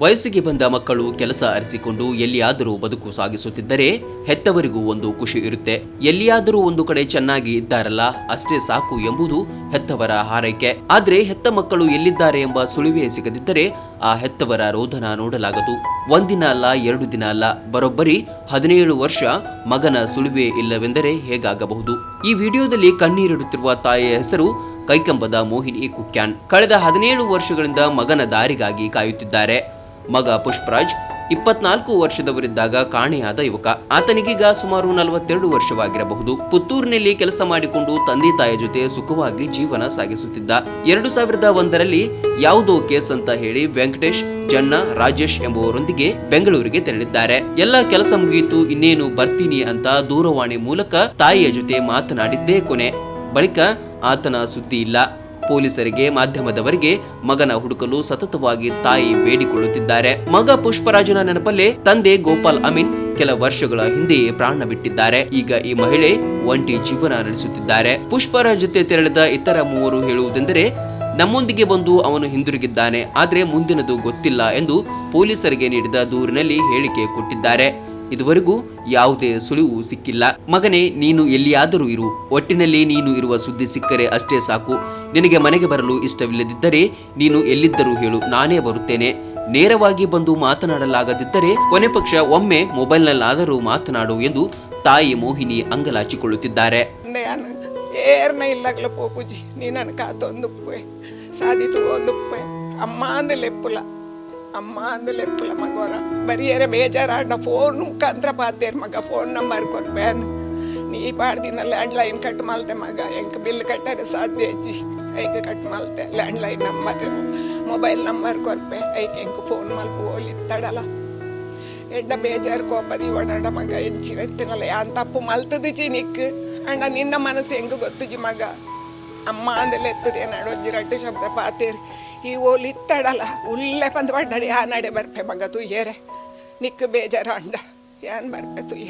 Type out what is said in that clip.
ವಯಸ್ಸಿಗೆ ಬಂದ ಮಕ್ಕಳು ಕೆಲಸ ಅರಿಸಿಕೊಂಡು ಎಲ್ಲಿಯಾದರೂ ಬದುಕು ಸಾಗಿಸುತ್ತಿದ್ದರೆ ಹೆತ್ತವರಿಗೂ ಒಂದು ಖುಷಿ ಇರುತ್ತೆ. ಎಲ್ಲಿಯಾದರೂ ಒಂದು ಕಡೆ ಚೆನ್ನಾಗಿ ಇದ್ದಾರಲ್ಲ ಅಷ್ಟೇ ಸಾಕು ಎಂಬುದು ಹೆತ್ತವರ ಹಾರೈಕೆ. ಆದ್ರೆ ಹೆತ್ತ ಮಕ್ಕಳು ಎಲ್ಲಿದ್ದಾರೆ ಎಂಬ ಸುಳಿವೇ ಸಿಗದಿದ್ದರೆ ಆ ಹೆತ್ತವರ ರೋದನ ನೋಡಲಾಗದು. ಒಂದಿನ ಅಲ್ಲ, 2 ದಿನ ಅಲ್ಲ, ಬರೋಬ್ಬರಿ 17 ವರ್ಷ ಮಗನ ಸುಳಿವೇ ಇಲ್ಲವೆಂದರೆ ಹೇಗಾಗಬಹುದು? ಈ ವಿಡಿಯೋದಲ್ಲಿ ಕಣ್ಣೀರಿಡುತ್ತಿರುವ ತಾಯಿಯ ಹೆಸರು ಕೈಕಂಬದ ಮೋಹಿನಿ ಕುಕ್ಯಾನ್. ಕಳೆದ 17 ವರ್ಷಗಳಿಂದ ಮಗನ ದಾರಿಗಾಗಿ ಕಾಯುತ್ತಿದ್ದಾರೆ. ಮಗ ಪುಷ್ಪರಾಜ್ 24 ವರ್ಷದವರಿದ್ದಾಗ ಕಾಣೆಯಾದ ಯುವಕ. ಆತನಿಗೀಗ ಸುಮಾರು 42 ವರ್ಷವಾಗಿರಬಹುದು. ಪುತ್ತೂರಿನಲ್ಲಿ ಕೆಲಸ ಮಾಡಿಕೊಂಡು ತಂದೆ ತಾಯಿಯ ಜೊತೆ ಸುಖವಾಗಿ ಜೀವನ ಸಾಗಿಸುತ್ತಿದ್ದ. 2001ರಲ್ಲಿ ಯಾವುದೋ ಕೇಸ್ ಅಂತ ಹೇಳಿ ವೆಂಕಟೇಶ್, ಜನ್ನ, ರಾಜೇಶ್ ಎಂಬುವರೊಂದಿಗೆ ಬೆಂಗಳೂರಿಗೆ ತೆರಳಿದ್ದಾರೆ. ಎಲ್ಲ ಕೆಲಸ ಮುಗಿಯಿತು, ಇನ್ನೇನು ಬರ್ತೀನಿ ಅಂತ ದೂರವಾಣಿ ಮೂಲಕ ತಾಯಿಯ ಜೊತೆ ಮಾತನಾಡಿದ್ದೇ ಕೊನೆ. ಬಳಿಕ ಆತನ ಸುದ್ದಿ ಇಲ್ಲ. ಪೊಲೀಸರಿಗೆ, ಮಾಧ್ಯಮದವರಿಗೆ ಮಗನ ಹುಡುಕಲು ಸತತವಾಗಿ ತಾಯಿ ಬೇಡಿಕೊಳ್ಳುತ್ತಿದ್ದಾರೆ. ಮಗ ಪುಷ್ಪರಾಜನ ನೆನಪಲ್ಲೇ ತಂದೆ ಗೋಪಾಲ್ ಅಮೀನ್ ಕೆಲ ವರ್ಷಗಳ ಹಿಂದೆಯೇ ಪ್ರಾಣ ಬಿಟ್ಟಿದ್ದಾರೆ. ಈಗ ಈ ಮಹಿಳೆ ಒಂಟಿ ಜೀವನ ನಡೆಸುತ್ತಿದ್ದಾರೆ. ಪುಷ್ಪರಾಜ್ ಜೊತೆ ತೆರಳಿದ ಇತರ 3 ಹೇಳುವುದೆಂದರೆ, ನಮ್ಮೊಂದಿಗೆ ಬಂದು ಅವನು ಹಿಂದಿರುಗಿದ್ದಾನೆ, ಆದ್ರೆ ಮುಂದಿನದು ಗೊತ್ತಿಲ್ಲ ಎಂದು ಪೊಲೀಸರಿಗೆ ನೀಡಿದ ದೂರಿನಲ್ಲಿ ಹೇಳಿಕೆ ಕೊಟ್ಟಿದ್ದಾರೆ. ಇದುವರೆಗೂ ಯಾವುದೇ ಸುಳಿವು ಸಿಕ್ಕಿಲ್ಲ. ಮಗನೇ, ನೀನು ಎಲ್ಲಿಯಾದರೂ ಇರು, ಒಟ್ಟಿನಲ್ಲಿ ನೀನು ಇರುವ ಸುದ್ದಿ ಸಿಕ್ಕರೆ ಅಷ್ಟೇ ಸಾಕು. ನಿನಗೆ ಮನೆಗೆ ಬರಲು ಇಷ್ಟವಿಲ್ಲದಿದ್ದರೆ ನೀನು ಎಲ್ಲಿದ್ದರೂ ಹೇಳು, ನಾನೇ ಬರುತ್ತೇನೆ. ನೇರವಾಗಿ ಬಂದು ಮಾತನಾಡಲಾಗದಿದ್ದರೆ ಕೊನೆ ಪಕ್ಷ ಒಮ್ಮೆ ಮೊಬೈಲ್ನಲ್ಲಾದರೂ ಮಾತನಾಡು ಎಂದು ತಾಯಿ ಮೋಹಿನಿ ಅಂಗಲಾಚಿಕೊಳ್ಳುತ್ತಿದ್ದಾರೆ. ಅಮ್ಮ ಅಂದಲೆಪ್ಪುಲ ಮಗೋರ ಬರಿಯರೆ ಬೇಜಾರಾಂಡ ಫೋನ್ ಮುಖಾಂತರ ಪಾತೇರ್ ಮಗ ಫೋನ್ ನಂಬರ್ ಕೊರ್ಬೇನು ನೀ ಪಾಡ್ದಿನ ಲ್ಯಾಂಡ್ಲೈನ್ ಕಟ್ ಮಾಲ್ತೆ ಮಗ ಎಂಕ್ ಬಿಲ್ ಕಟ್ಟರೆ ಸಾಧ್ಯ ಹೆಚ್ಚಿ ಐಕೆ ಕಟ್ ಮಾಲ್ತೆ ಲ್ಯಾಂಡ್ಲೈನ್ ನಂಬರ್ ಮೊಬೈಲ್ ನಂಬರ್ ಕೊರ್ಪೆ ಐಕೆ ಎಂಕ್ ಫೋನ್ ಮಲ್ಪು ಹೋಲಿತ್ತಡಲ್ಲ ಎಂಡ ಬೇಜಾರು ಕೋಪದಿ ಒಡಾಡ ಮಗ ಹೆಚ್ಚಿನತ್ತಿನಲ್ಲ ಯಾನ್ ತಪ್ಪು ಮಲ್ತದಿಚಿ ನಿಕ್ ಅಂಡ ನಿನ್ನ ಮನಸ್ಸು ಹೆಂಗ ಗೊತ್ತುಜಿ ಮಗ ಅಮ್ಮ ಅಂದೆಲ್ಲ ಎತ್ತದೆ ನಡೊಜ್ಜಿ ರಟ್ಟು ಶಬ್ದ ಪಾತೇರಿ ಈ ಓಲಿತ್ತಡಲ್ಲ ಉಲ್ಲೆ ಪಂದ್ ಪಡ್ಡಡಿ ಆ ನಡೆ ಬರ್ಪೆ ಮಗ ತುಯ್ಯರೆ ನಿಕ್ ಬೇಜಾರು ಅಂಡ ಏನ್ ಬರ್ಪೆ ತುಯ್ಯ